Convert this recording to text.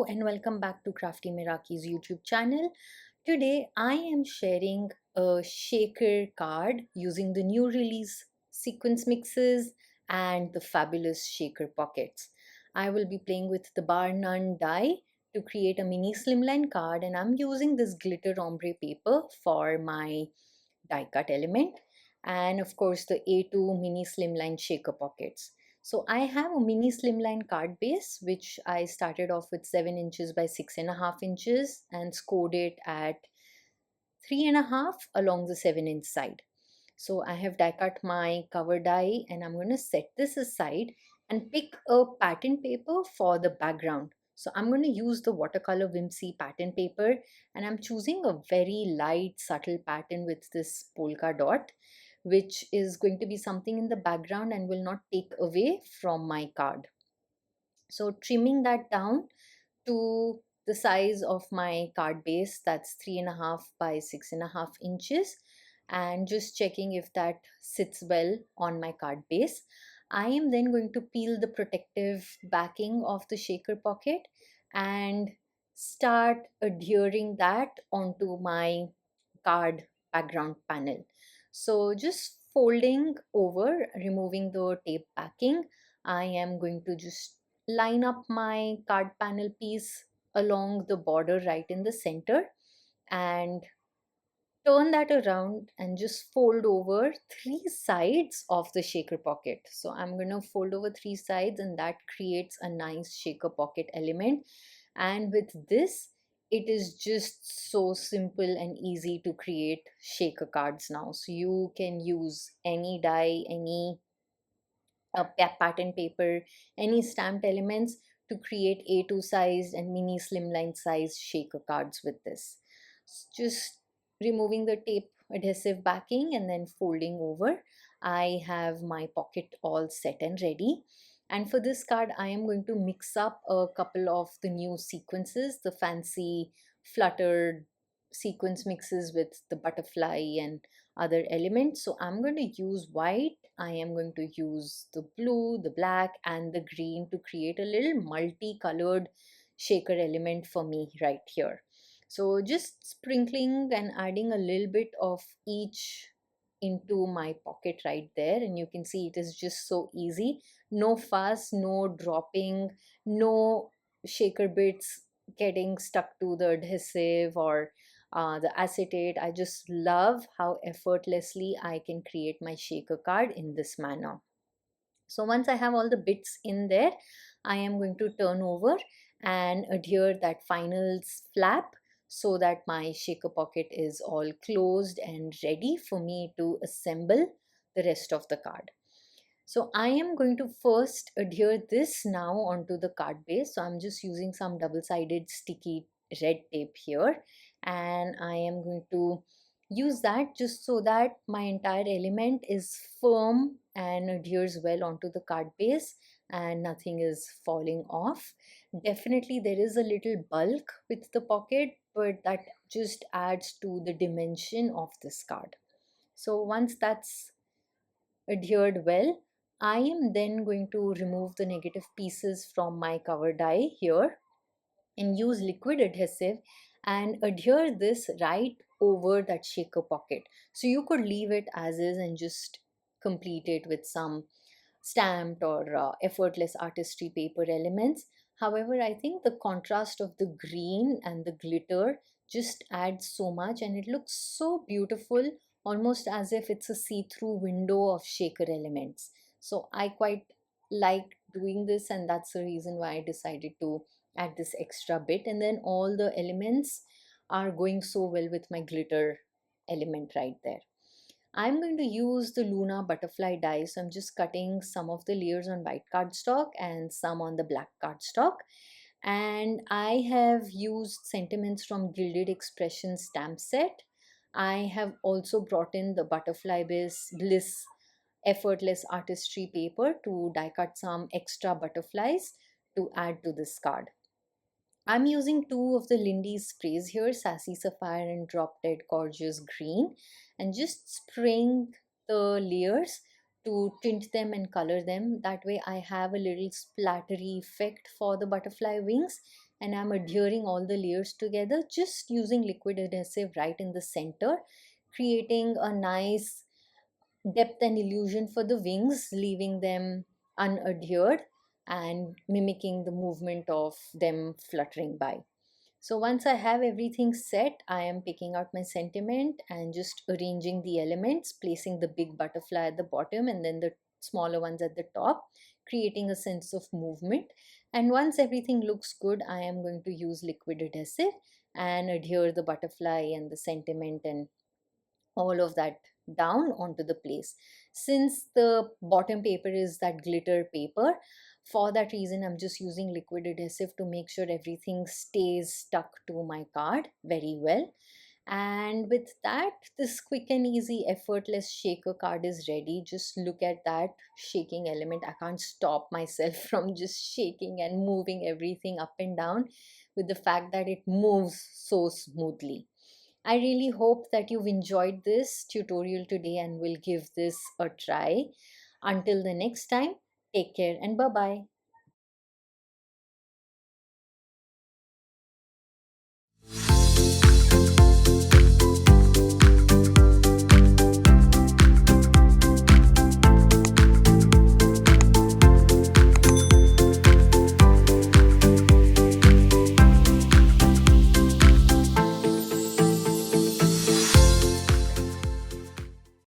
and welcome back to Crafty Meraki's YouTube channel. Today I am sharing a shaker card using the new release sequence mixes and the fabulous shaker pockets. I will be playing with the bar none die to create a mini slimline card, and I'm using this glitter ombre paper for my die cut element, and of course the A2 mini slimline shaker pockets. So I have a mini slimline card base which I started off with 7 inches by 6.5 inches and scored it at 3.5 along the 7-inch side. So I have die cut my cover die, and I'm going to set this aside and pick a pattern paper for the background. So I'm going to use the watercolor Whimsy pattern paper, and I'm choosing a very light subtle pattern with this polka dot, which is going to be something in the background and will not take away from my card. So trimming that down to the size of my card base, that's 3.5 by 6.5 inches, and just checking if that sits well on my card base. I am then going to peel the protective backing of the shaker pocket and start adhering that onto my card background panel. So just folding over, removing the tape backing, I am going to just line up my card panel piece along the border right in the center and turn that around and just fold over 3 sides of the shaker pocket. So I'm going to fold over 3 sides, and that creates a nice shaker pocket element. And with this, it is just so simple and easy to create shaker cards now. So you can use any die, any pattern paper, any stamped elements to create A2 sized and mini slimline size shaker cards with this. Just removing the tape adhesive backing and then folding over, I have my pocket all set and ready. And for this card, I am going to mix up a couple of the new sequences, the fancy fluttered sequence mixes with the butterfly and other elements. So I'm going to use white, I am going to use the blue, the black and the green to create a little multicolored shaker element for me right here. So just sprinkling and adding a little bit of each into my pocket right there, and you can see it is just so easy. No fuss, no dropping, no shaker bits getting stuck to the adhesive or the acetate. I just love how effortlessly I can create my shaker card in this manner. So once I have all the bits in there, I am going to turn over and adhere that final flap so that my shaker pocket is all closed and ready for me to assemble the rest of the card. So I am going to first adhere this now onto the card base. So I'm just using some double-sided sticky red tape here, and I am going to use that just so that my entire element is firm and adheres well onto the card base and nothing is falling off. Definitely there is a little bulk with the pocket, but that just adds to the dimension of this card. So once that's adhered well, I am then going to remove the negative pieces from my cover die here and use liquid adhesive and adhere this right over that shaker pocket. So you could leave it as is and just complete it with some stamped or effortless artistry paper elements. However, I think the contrast of the green and the glitter just adds so much, and it looks so beautiful, almost as if it's a see-through window of shaker elements. So I quite like doing this, and that's the reason why I decided to add this extra bit. And then all the elements are going so well with my glitter element right there. I'm going to use the Luna butterfly die, so I'm just cutting some of the layers on white cardstock and some on the black cardstock. And I have used sentiments from Gilded Expression stamp set. I have also brought in the Butterfly Bliss effortless artistry paper to die cut some extra butterflies to add to this card. I'm using two of the Lindy sprays here, Sassy Sapphire and Drop Dead Gorgeous Green, and just spraying the layers to tint them and color them. That way I have a little splattery effect for the butterfly wings, and I'm adhering all the layers together, just using liquid adhesive right in the center, creating a nice depth and illusion for the wings, leaving them unadhered and mimicking the movement of them fluttering by. So once I have everything set, I am picking out my sentiment and just arranging the elements, placing the big butterfly at the bottom and then the smaller ones at the top, creating a sense of movement. And once everything looks good, I am going to use liquid adhesive and adhere the butterfly and the sentiment and all of that down onto the place. Since the bottom paper is that glitter paper, for that reason I'm just using liquid adhesive to make sure everything stays stuck to my card very well. And with that, this quick and easy effortless shaker card is ready. Just look at that shaking element. I can't stop myself from just shaking and moving everything up and down with the fact that it moves so smoothly. I really hope that you've enjoyed this tutorial today and will give this a try. Until the next time, take care and bye bye.